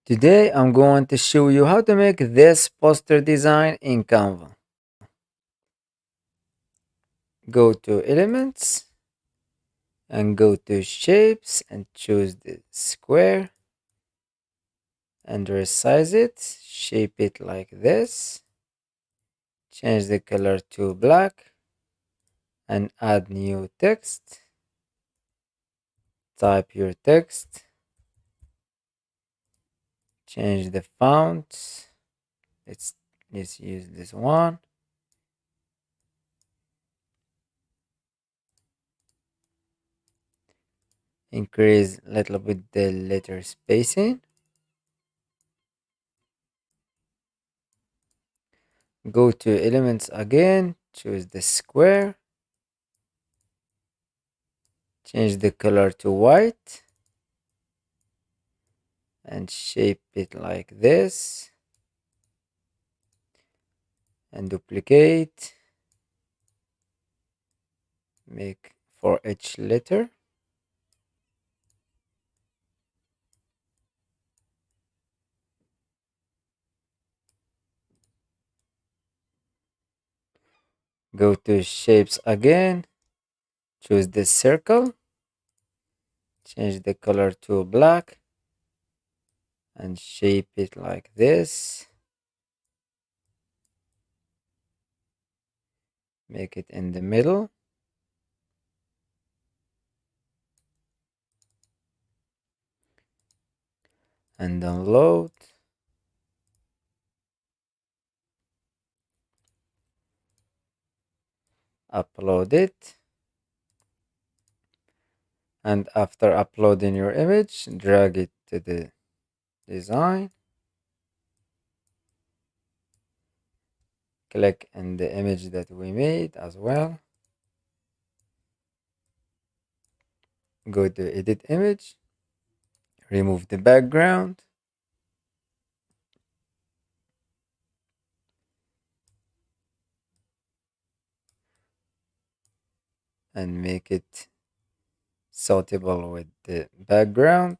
Today I'm going to show you how to make this poster design in Canva. Go to Elements and go to Shapes and choose the square and resize it. Shape it like this. Change the color to black and add new text. Type your text. Change the font. Let's use this one. Increase a little bit the letter spacing. Go to Elements again, choose the square, change the color to white, and shape it like this, and duplicate, make for each letter. Go to Shapes again, choose the circle, change the color to black, and shape it like this. Make it in the middle. And download. Upload it. And after uploading your image, drag it to the design. Click on the image that we made as well. Go to Edit Image. Remove the background. And make it suitable with the background.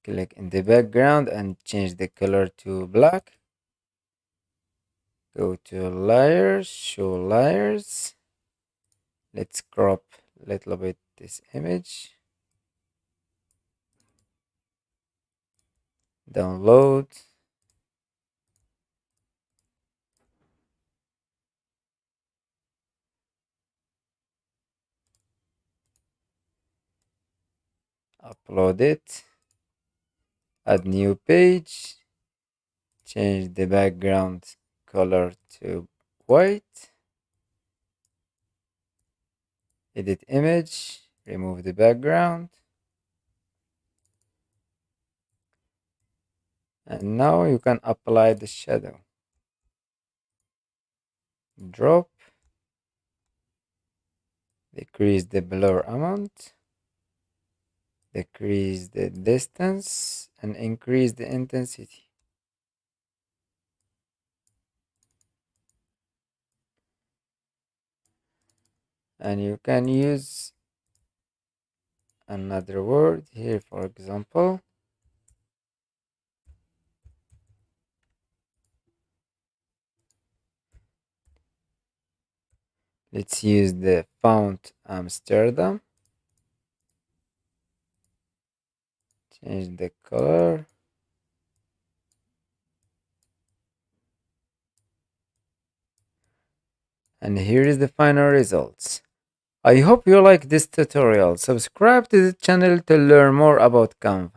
Click in the background and change the color to black. Go to Layers, Show Layers. Let's crop a little bit this image. Download. Upload it. Add new page. Change the background color to white. Edit image. Remove the background. And now you can apply the shadow. Drop. Decrease the blur amount. Decrease the distance and increase the intensity. And you can use another word here, for example. Let's use the font Amsterdam. Change the color. And here is the final results. I hope you like this tutorial. Subscribe to the channel to learn more about Canva.